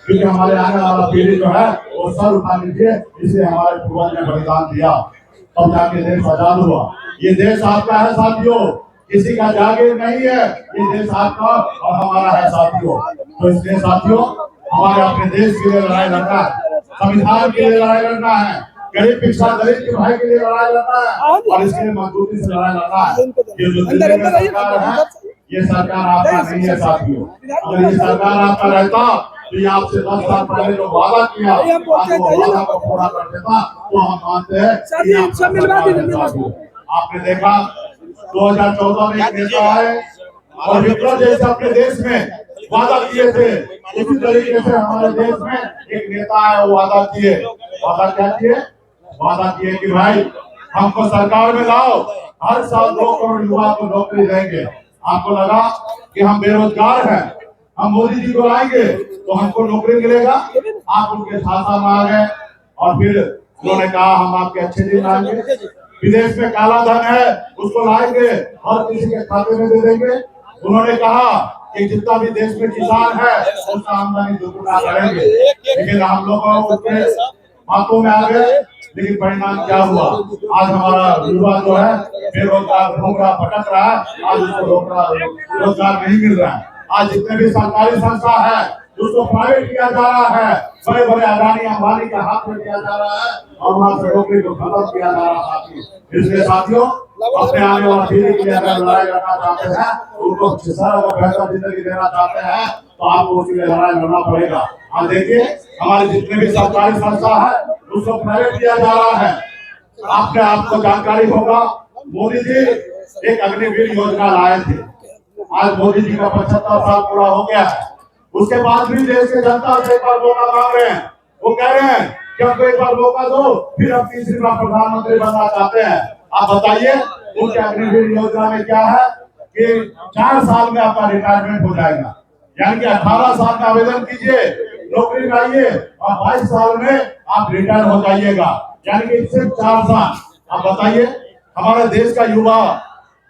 क्योंकि हमारे आने वाला पीढ़ी जो है वो सर उठा लीजिए, इसलिए हमारे पूर्वज ने बलिदान दिया, तब जाके देश आजाद हुआ। ये देश आपका है साथियों, किसी का जागीर नहीं है, ये देश आपका और हमारा है साथियों। तो इसलिए साथियों, हमारे अपने देश के लिए लड़ाई लड़ना है, संविधान के लिए लड़ाई लड़ना है, गरीब पिछड़ा दलित के भाई के लिए लड़ाई लड़ना है, और इसके लिए मजबूती से लड़ाई लड़ना है। ये जो दिल्ली में सरकार है, ये सरकार आपका नहीं है साथियों। अगर ये सरकार आपका रहता तो ये आपसे 10 साल पहले जो वादा किया, वादा को पूरा कर देता, तो हम मानते हैं। आपने देखा 2014 में एक नेता आए और विप्लव जैसे अपने देश में वादा किए थे, उसी तरीके से हमारे देश में एक नेता है, वो वादा किए। वादा क्या किए? वादा किए कि भाई हमको सरकार में लाओ, हर साल 2 करोड़ युवा को नौकरी देंगे। आपको लगा कि हम बेरोजगार हैं, हम मोदी जी को लाएंगे तो हमको नौकरी मिलेगा? आप उनके छाता में आ गए और फिर उन्होंने कहा हम आपके अच्छे दिन लाएंगे, विदेश में काला धन है उसको लाएंगे और किसी के खाते में दे देंगे। उन्होंने कहा कि जितना भी देश में किसान है उसका आमदनी दोगुना करेंगे, लेकिन हम लोगों के हाथों में आ गए। लेकिन परिणाम क्या हुआ? आज हमारा युवा जो है बेरोजगार घूम रहा, भटक रहा है, आज उसको रोजगार नहीं मिल रहा है। आज जितने भी सरकारी संस्था है उसको प्राइवेट किया जा रहा है, बड़े बड़े अडानी अंबानी के हाथ में दिया जा रहा है और वहां से नौकरी को खत्म किया जा रहा है। इसलिए साथियों, अपने आने वाली पीढ़ी के लिए अगर लड़ाई लड़ना चाहते हैं, उनको बेहतर जिंदगी देना चाहते हैं, तो आपको उसके लिए लड़ाई लड़ना पड़ेगा। आज देखिए हमारे जितने भी सरकारी संस्था है उसको प्राइवेट किया जा रहा है। आपको जानकारी होगा, मोदी जी एक अग्निवीर योजना लाए थे। आज मोदी जी का 75 साल पूरा हो गया है, उसके बाद भी देश के जनता से एक बार मौका मांग रहे हैं। वो कह रहे हैं कि हमको एक बार मौका दो, फिर हम तीसरी बार प्रधानमंत्री बनना चाहते हैं। आप बताइए उनके अग्निवीर योजना में क्या है कि 4 साल में आपका रिटायरमेंट हो जाएगा, यानी कि 18 साल का आवेदन कीजिए, नौकरी लाइए और 22 साल में आप रिटायर हो जाइएगा, यानी कि सिर्फ 4 साल। आप बताइए हमारे देश का युवा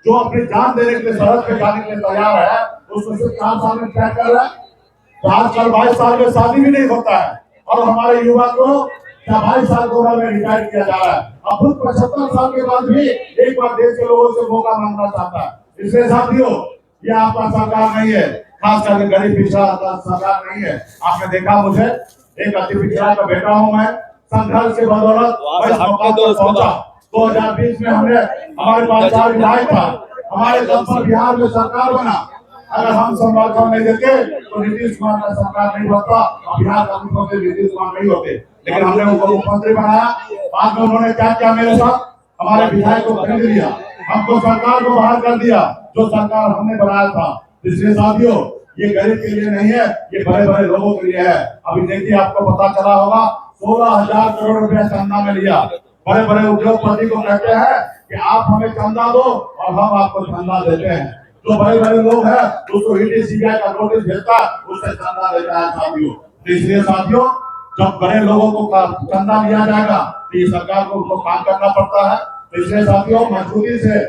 जो अपनी जान देने के लिए सरहद पे जाने के लिए तैयार है, उसको सिर्फ 4 साल में क्या कर रहा है? तो आजकल 22 साल में शादी भी नहीं होता है और हमारे युवा को 22 साल की उम्र में रिटायर किया जा रहा है। अब खुद 75 साल के बाद भी एक बार देश के लोगों से मौका मांगना चाहता है। इसलिए साथियों, ये आपका सरकार नहीं है, खास करके गरीब पिछड़ा सरकार नहीं है। आपने देखा, मुझे एक अति पिछड़ा का बेटा हूँ मैं, संघर्ष के बदौलत पहुंचा। 2020 में हमारे पास 4 विधायक था, हमारे दम पर बिहार में सरकार बना। अगर हम समर्थन नहीं देते तो नीतीश कुमार का सरकार नहीं बनता, बिहार का मुख्यमंत्री नीतीश कुमार नहीं होते। लेकिन हमने उनको मुख्यमंत्री बनाया। बाद में उन्होंने क्या किया मेरे साथ? हमारे विधायक को खरीद लिया, हमको सरकार को बाहर कर दिया, जो सरकार हमने बनाया था। इसलिए साथियों, ये गरीब के लिए नहीं है, ये बड़े बड़े लोगों के लिए है। अभी देखिए आपको पता चला होगा 16,000 करोड़ रुपया चंदा में लिया। बड़े बड़े उद्योगपति को कहते हैं कि आप हमें चंदा दो और हम आपको चंदा देते हैं। जो बड़े बड़े लोग हैं उसको ईडी सीबीआई का नोटिस भेजता है, उससे चंदा देता है साथियों। इसलिए साथियों, जब बड़े लोगों को चंदा लिया जाएगा तो ये सरकार को काम करना पड़ता है। इसलिए साथियों, मजबूती से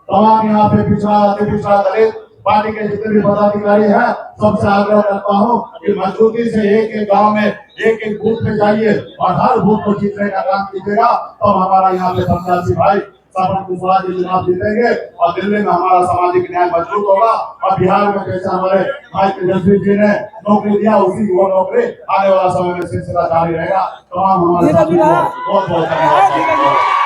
तमाम यहाँ पे पिछड़ा दलित पार्टी के जितने भी पदाधिकारी हैं, सबसे आग्रह करता हूँ कि मजबूती से एक एक गांव में एक एक बूथ पे जाइए और हर बूथ को जीतने का काम कीजिएगा। तो हमारा यहाँ पे सन्यासी भाई चुनाव जीतेंगे और दिल्ली में हमारा सामाजिक न्याय मजबूत होगा। और बिहार में जैसे हमारे भाई तेजस्वी जी ने नौकरी दिया, उसी वो नौकरी आने वाला समय में सिलसिला जारी रहेगा। तमाम हमारे बहुत बहुत धन्यवाद।